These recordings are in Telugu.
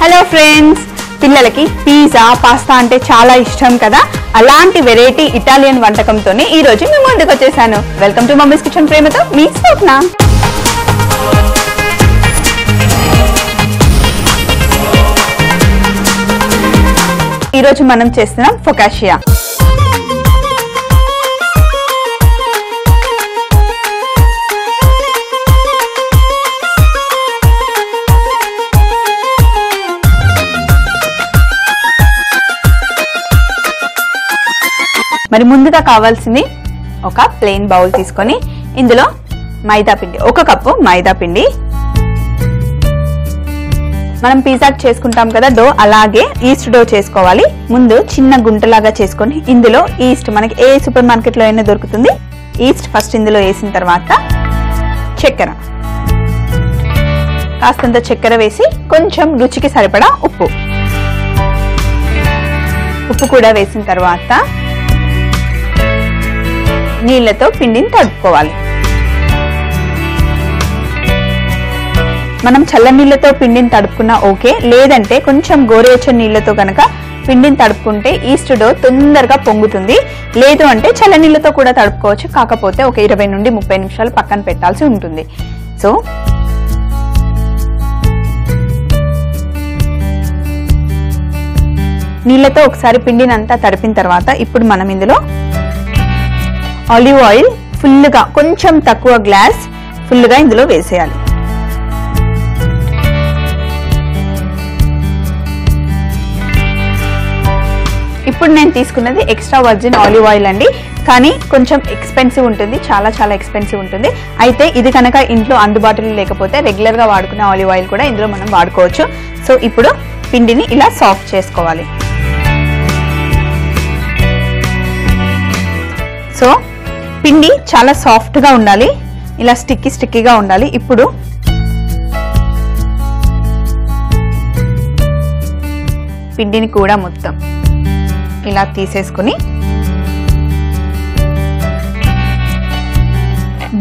హలో ఫ్రెండ్స్, పిల్లలకి పిజ్జా పాస్తా అంటే చాలా ఇష్టం కదా. అలాంటి వెరైటీ ఇటాలియన్ వంటకంతోనే ఈ రోజు మేము ముందుకు వచ్చేసాను. వెల్కమ్ టు మమ్మీస్ కిచెన్, ప్రేమతో మీ స్వప్న. ఈరోజు మనం చేస్తున్నాం ఫొకాషియా. మరి ముందుగా కావాల్సింది ఒక ప్లెయిన్ బౌల్ తీసుకొని ఇందులో మైదా పిండి, 1 కప్పు మైదా పిండి. మనం పిజ్జా చేసుకుంటాం కదా డో, అలాగే ఈస్ట్ డో చేసుకోవాలి. ముందు చిన్న గుంటలాగా చేసుకొని ఇందులో ఈస్ట్, మనకి ఏ సూపర్ మార్కెట్ లో అయినా దొరుకుతుంది. ఈస్ట్ ఫస్ట్ ఇందులో వేసిన తర్వాత చక్కెర, కాస్తంత చక్కెర వేసి కొంచెం రుచికి సరిపడా ఉప్పు కూడా వేసిన తర్వాత నీళ్లతో పిండిని తడుపుకోవాలి. మనం చల్ల నీళ్లతో పిండిని తడుపుకున్నా ఓకే, లేదంటే కొంచెం గోరువెచ్చని నీళ్లతో కనుక పిండిని తడుపుకుంటే ఈస్ట్ డో తొందరగా పొంగుతుంది. లేదు అంటే చల్ల నీళ్లతో కూడా తడుపుకోవచ్చు, కాకపోతే ఒక 20 నుండి 30 నిమిషాలు పక్కన పెట్టాల్సి ఉంటుంది. సో నీళ్లతో ఒకసారి పిండిని అంతా తడిపిన తర్వాత ఇప్పుడు మనం ఇందులో ఆలివ్ ఆయిల్ ఫుల్గా, కొంచెం తక్కువ గ్లాస్ ఫుల్గా ఇందులో వేసేయాలి. ఇప్పుడు నేను తీసుకున్నది ఎక్స్ట్రా వర్జిన్ ఆలివ్ ఆయిల్ అండి, కానీ కొంచెం ఎక్స్పెన్సివ్ ఉంటుంది, చాలా చాలా ఎక్స్పెన్సివ్ ఉంటుంది. అయితే ఇది కనుక ఇంట్లో అందుబాటులో లేకపోతే రెగ్యులర్గా వాడుకునే ఆలివ్ ఆయిల్ కూడా ఇందులో మనం వాడుకోవచ్చు. సో ఇప్పుడు పిండిని ఇలా సాఫ్ట్ చేసుకోవాలి. సో పిండి చాలా సాఫ్ట్గా ఉండాలి, ఇలా స్టిక్కీగా ఉండాలి. ఇప్పుడు పిండిని కూడా మొత్తం ఇలా తీసేసుకుని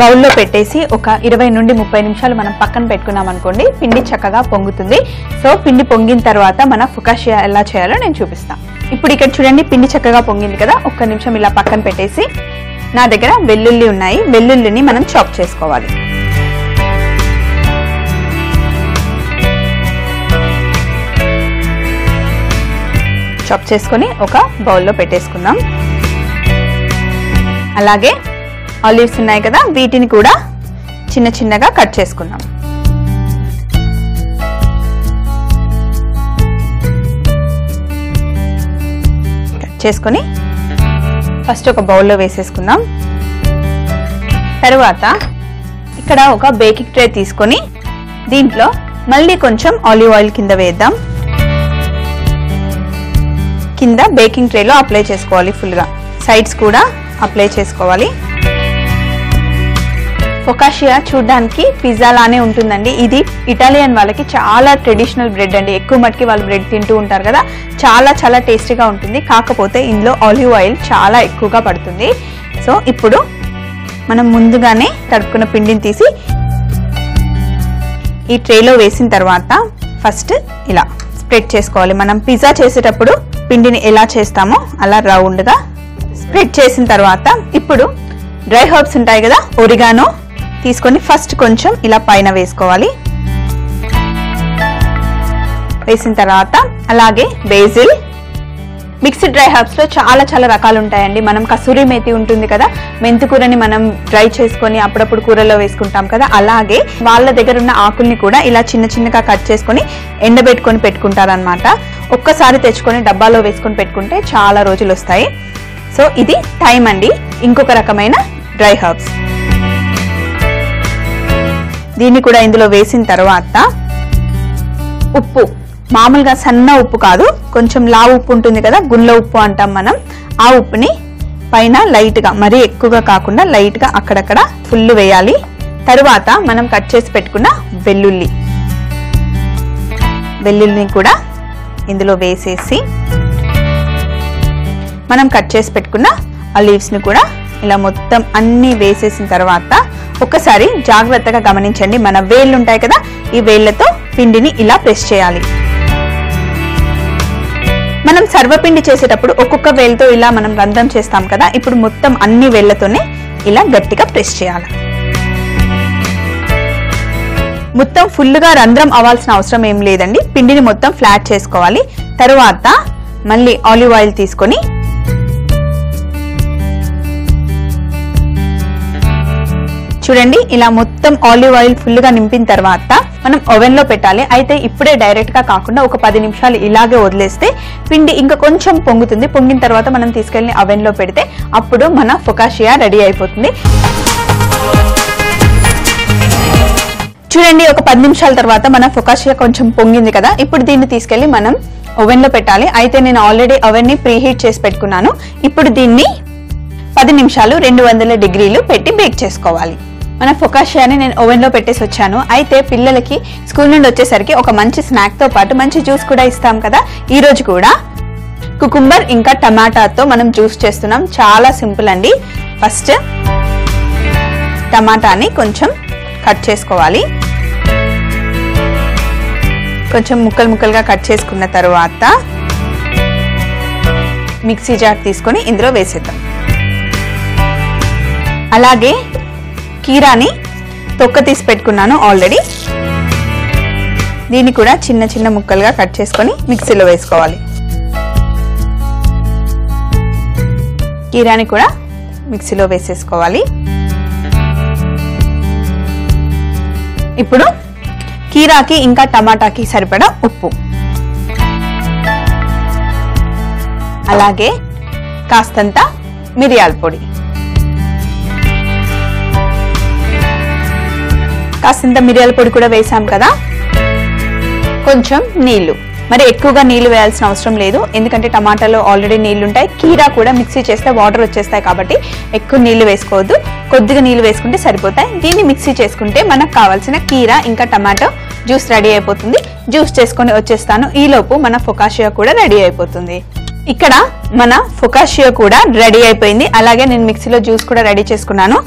బౌల్లో పెట్టేసి ఒక 20 నుండి 30 నిమిషాలు మనం పక్కన పెట్టుకున్నాం అనుకోండి, పిండి చక్కగా పొంగుతుంది. సో పిండి పొంగిన తర్వాత మన ఫొకాషియా ఎలా చేయాలో నేను చూపిస్తాను. ఇప్పుడు ఇక్కడ చూడండి, పిండి చక్కగా పొంగింది కదా. 1 నిమిషం ఇలా పక్కన పెట్టేసి నా దగ్గర వెల్లుల్లి ఉన్నాయి, వెల్లుల్లిని మనం చాప్ చేసుకోవాలి. చాప్ చేసుకొని ఒక బౌల్లో పెట్టేసుకుందాం. అలాగే ఆలివ్స్ ఉన్నాయి కదా, వీటిని కూడా చిన్న చిన్నగా కట్ చేసుకుందాం. కట్ చేసుకొని ఫస్ట్ ఒక బౌల్లో వేసేసుకుందాం. తర్వాత ఇక్కడ ఒక బేకింగ్ ట్రే తీసుకొని దీంట్లో మళ్ళీ కొంచెం ఆలివ్ ఆయిల్ కింద వేద్దాం. కింద బేకింగ్ ట్రేలో అప్లై చేసుకోవాలి, ఫుల్గా సైడ్స్ కూడా అప్లై చేసుకోవాలి. ఫొకాషియా చూడడానికి పిజ్జా లానే ఉంటుందండి. ఇది ఇటాలియన్ వాళ్ళకి చాలా ట్రెడిషనల్ బ్రెడ్ అండి. ఎక్కువ మటుకి వాళ్ళు బ్రెడ్ తింటూ ఉంటారు కదా, చాలా చాలా టేస్టీగా ఉంటుంది. కాకపోతే ఇందులో ఆలివ్ ఆయిల్ చాలా ఎక్కువగా పడుతుంది. సో ఇప్పుడు మనం ముందుగానే తడుపుకున్న పిండిని తీసి ఈ ట్రేలో వేసిన తర్వాత ఫస్ట్ ఇలా స్ప్రెడ్ చేసుకోవాలి. మనం పిజ్జా చేసేటప్పుడు పిండిని ఎలా చేస్తామో అలా రౌండ్గా స్ప్రెడ్ చేసిన తర్వాత ఇప్పుడు డ్రై హర్బ్స్ ఉంటాయి కదా, ఒరిగానో తీసుకొని ఫస్ట్ కొంచెం ఇలా పైన వేసుకోవాలి. వేసిన తర్వాత అలాగే బేసిల్, మిక్స్డ్ డ్రై హర్బ్స్ లో చాలా చాలా రకాలు ఉంటాయండి. మనం కసూరి మేతి ఉంటుంది కదా, మెంతికూరని మనం డ్రై చేసుకొని అప్పుడప్పుడు కూరలో వేసుకుంటాం కదా, అలాగే వాళ్ళ దగ్గర ఉన్న ఆకుల్ని కూడా ఇలా చిన్న చిన్నగా కట్ చేసుకొని ఎండబెట్టుకొని పెట్టుకుంటారనమాట. ఒక్కసారి తెచ్చుకొని డబ్బాలో వేసుకొని పెట్టుకుంటే చాలా రోజులు వస్తాయి. సో ఇది థైమ్ అండి, ఇంకొక రకమైన డ్రై హర్బ్స్. దీన్ని కూడా ఇందులో వేసిన తర్వాత ఉప్పు, మామూలుగా సన్న ఉప్పు కాదు, కొంచెం లావు ఉప్పు ఉంటుంది కదా, గుండ్ల ఉప్పు అంటాం మనం. ఆ ఉప్పుని పైన లైట్గా, మరీ ఎక్కువగా కాకుండా లైట్గా అక్కడక్కడ ఫుల్ వేయాలి. తరువాత మనం కట్ చేసి పెట్టుకున్న వెల్లుల్లిని కూడా ఇందులో వేసేసి మనం కట్ చేసి పెట్టుకున్న ఆలివ్స్ని కూడా ఇలా మొత్తం అన్ని వేసేసిన తర్వాత ఒక్కసారి జాగ్రత్తగా గమనించండి, మన వేళ్ళు ఉంటాయి కదా, ఈ వేళ్ళతో పిండిని ఇలా ప్రెస్ చేయాలి. మనం సర్వపిండి చేసేటప్పుడు ఒక్కొక్క వేలుతో ఇలా మనం రంధ్రం చేస్తాం కదా, ఇప్పుడు మొత్తం అన్ని వేళ్లతోనే ఇలా గట్టిగా ప్రెస్ చేయాలి. మొత్తం ఫుల్గా రంధ్రం అవ్వాల్సిన అవసరం ఏం లేదండి. పిండిని మొత్తం ఫ్లాట్ చేసుకోవాలి. తరువాత మళ్ళీ ఆలివ్ ఆయిల్ తీసుకొని చూడండి, ఇలా మొత్తం ఆలివ్ ఆయిల్ ఫుల్గా నింపిన తర్వాత మనం ఓవెన్ లో పెట్టాలి. అయితే ఇప్పుడే డైరెక్ట్ గా కాకుండా ఒక 10 నిమిషాలు ఇలాగే వదిలేస్తే పిండి ఇంకా కొంచెం పొంగుతుంది. పొంగిన తర్వాత మనం తీసుకెళ్లి ఓవెన్ లో పెడితే అప్పుడు మన ఫొకాషియా రెడీ అయిపోతుంది. చూడండి, ఒక 10 నిమిషాల తర్వాత మన ఫొకాషియా కొంచెం పొంగింది కదా. ఇప్పుడు దీన్ని తీసుకెళ్లి మనం ఓవెన్ లో పెట్టాలి. అయితే నేను ఆల్రెడీ ఓవెన్ ని ప్రీ హీట్ చేసి పెట్టుకున్నాను. ఇప్పుడు దీన్ని 10 నిమిషాలు 200 డిగ్రీలు పెట్టి బేక్ చేసుకోవాలి. మన ఫొకాషియాని నేను ఓవెన్ లో పెట్టేసి వచ్చాను. అయితే పిల్లలకి స్కూల్ నుండి వచ్చేసరికి ఒక మంచి స్నాక్ తో పాటు మంచి జ్యూస్ కూడా ఇస్తాం కదా. ఈ రోజు కూడా కుకుంబర్ ఇంకా టమాటాతో మనం జ్యూస్ చేస్తున్నాం. చాలా సింపుల్ అండి. ఫస్ట్ టమాటాని కొంచెం కట్ చేసుకోవాలి. కొంచెం ముక్కలు ముక్కలుగా కట్ చేసుకున్న తర్వాత మిక్సీ జార్ తీసుకొని ఇందులో వేసేద్దాం. అలాగే కీరాని తొక్క తీసి పెట్టుకున్నాను ఆల్రెడీ. దీన్ని కూడా చిన్న చిన్న ముక్కలుగా కట్ చేసుకొని మిక్సీలో వేసుకోవాలి. కీరాని కూడా మిక్సీలో వేసేసుకోవాలి. ఇప్పుడు కీరాకి ఇంకా టమాటాకి సరిపడా ఉప్పు, అలాగే కాస్తంత మిరియాల పొడి, కాస్తంత మిరియాల పొడి కూడా వేసాం కదా. కొంచెం నీళ్లు, మరి ఎక్కువగా నీళ్లు వేయాల్సిన అవసరం లేదు, ఎందుకంటే టమాటాలో ఆల్రెడీ నీళ్లు ఉంటాయి. కీరా కూడా మిక్సీ చేస్తే వాటర్ వచ్చేస్తాయి కాబట్టి ఎక్కువ నీళ్లు వేసుకోవద్దు, కొద్దిగా నీళ్లు వేసుకుంటే సరిపోతాయి. దీన్ని మిక్సీ చేసుకుంటే మనకు కావాల్సిన కీరా ఇంకా టమాటో జ్యూస్ రెడీ అయిపోతుంది. జ్యూస్ చేసుకొని వచ్చేస్తాను. ఈలోపు మన ఫొకాషియా కూడా రెడీ అయిపోతుంది. ఇక్కడ మన ఫొకాషియా కూడా రెడీ అయిపోయింది. అలాగే నేను మిక్సీలో జ్యూస్ కూడా రెడీ చేసుకున్నాను.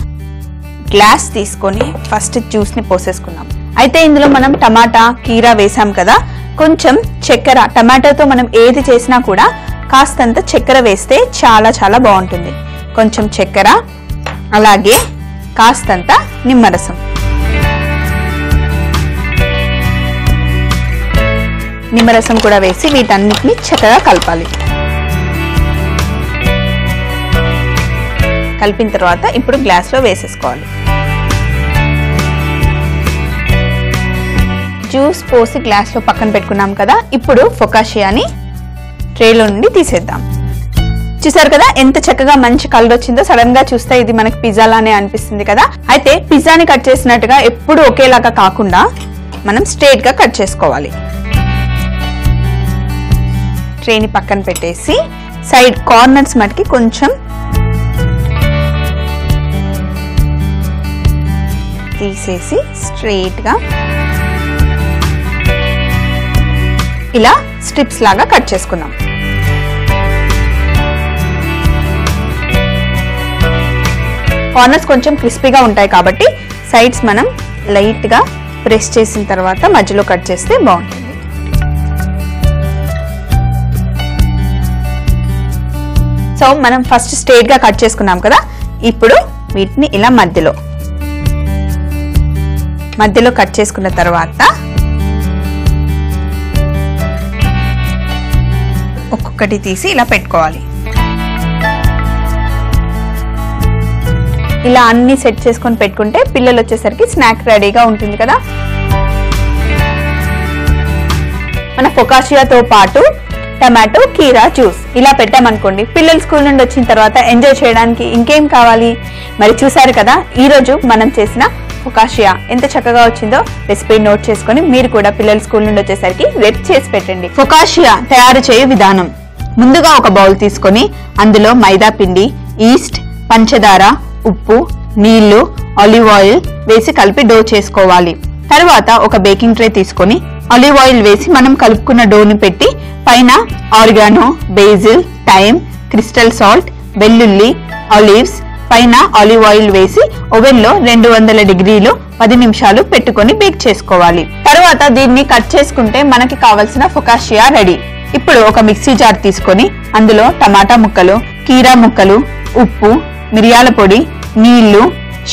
గ్లాస్ తీసుకొని ఫస్ట్ జ్యూస్ ని పోసేసుకున్నాం. అయితే ఇందులో మనం టమాటా కీరా వేసాం కదా, కొంచెం చక్కెర, టమాటాతో మనం ఏది చేసినా కూడా కాస్తంత చక్కెర వేస్తే చాలా చాలా బాగుంటుంది. కొంచెం చక్కెర, అలాగే కాస్తంత నిమ్మరసం. నిమ్మరసం కూడా వేసి వీటన్నిటిని చక్కగా కలపాలి. కలిపిన తర్వాత ఇప్పుడు గ్లాస్ లో వేసేసుకోవాలి. జ్యూస్ పోసి గ్లాస్ లో పక్కన పెట్టుకున్నాం కదా. ఇప్పుడు ఫొకాషియాని ట్రేలో నుండి తీసేద్దాం. చూసారు కదా ఎంత చక్కగా మంచి కలర్ వచ్చిందో. సడన్ గా చూస్తే ఇది మనకి పిజ్జా లానే అనిపిస్తుంది కదా. అయితే పిజ్జాని కట్ చేసినట్టుగా ఎప్పుడు ఒకేలాగా కాకుండా మనం స్ట్రైట్ గా కట్ చేసుకోవాలి. ట్రేని పక్కన పెట్టేసి సైడ్ కార్నర్స్ మటుకి కొంచెం తీసేసి స్ట్రైట్ గా ఇలా స్ట్రిప్స్ లాగా కట్ చేసుకుందాం. కార్నర్స్ కొంచెం క్రిస్పీగా ఉంటాయి కాబట్టి సైడ్స్ మనం లైట్ గా ప్రెస్ చేసిన తర్వాత మధ్యలో కట్ చేస్తే బాగుంటుంది. సో మనం ఫస్ట్ స్ట్రైట్ గా కట్ చేసుకున్నాం కదా. ఇప్పుడు వీటిని ఇలా మధ్యలో కట్ చేసుకున్న తర్వాత ఒక్కొక్కటి తీసి ఇలా పెట్టుకోవాలి. ఇలా అన్ని సెట్ చేసుకొని పెట్టుకుంటే పిల్లలు వచ్చేసరికి స్నాక్ రెడీగా ఉంటుంది కదా. మన ఫొకాషియాతో పాటు టమాటో కీరా జ్యూస్ ఇలా పెట్టామనుకోండి, పిల్లలు స్కూల్ నుండి వచ్చిన తర్వాత ఎంజాయ్ చేయడానికి ఇంకేం కావాలి. మరి చూసారు కదా ఈ రోజు మనం చేసిన ఫొకాషియా ఎంత చక్కగా వచ్చిందో. రెసిపీ నోట్ చేసుకొని మీరు కూడా పిల్లలు స్కూల్ నుండి వచ్చేసరికి రెడీ చేసి పెట్టండి. ఫొకాషియా తయారు చేయే విధానం: ముందుగా ఒక బౌల్ తీసుకొని అందులో మైదా పిండి, ఈస్ట్, పంచదార, ఉప్పు, నీళ్లు, ఆలివ్ ఆయిల్ వేసి కలిపి డో చేసుకోవాలి. తర్వాత ఒక బేకింగ్ ట్రే తీసుకొని ఆలివ్ ఆయిల్ వేసి మనం కలుపుకున్న డోని పెట్టి పైన oregano, basil, thyme, crystal salt, వెల్లుల్లి, ఆలివ్స్ పైన ఆలివ్ ఆయిల్ వేసి ఓవెన్ లో 200 డిగ్రీలు 10 నిమిషాలు పెట్టుకొని బేక్ చేసుకోవాలి. తర్వాత దీన్ని కట్ చేసుకుంటే మనకి కావలసిన ఫొకాషియా రెడీ. ఇప్పుడు ఒక మిక్సీ జార్ తీసుకొని అందులో టమాటా ముక్కలు, కీరా ముక్కలు, ఉప్పు, మిరియాల పొడి, నీళ్లు,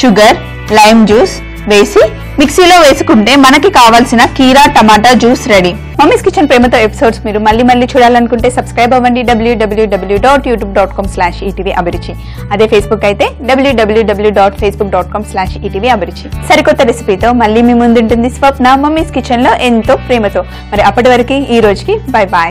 షుగర్, లైమ్ జ్యూస్ వేసి మిక్సీలో వేసుకుంటే మనకి కావాల్సిన కీరా టమాటా జ్యూస్ రెడీ. మమ్మీస్ కిచెన్ ప్రేమతో ఎపిసోడ్స్ మీరు మళ్ళీ చూడాలనుకుంటే సబ్స్క్రైబ్ అవ్వండి www.youtube.com/etv అభిరుచి. అదే ఫేస్బుక్ అయితే www.facebook.com/etv అభిరుచి. సరికొత్త రెసిపీతో మళ్ళీ మీ ముందుంటుంది స్వప్న మమ్మీస్ కిచెన్ లో ఎంతో ప్రేమతో. మరి అప్పటి వరకు ఈ రోజుకి బై బాయ్.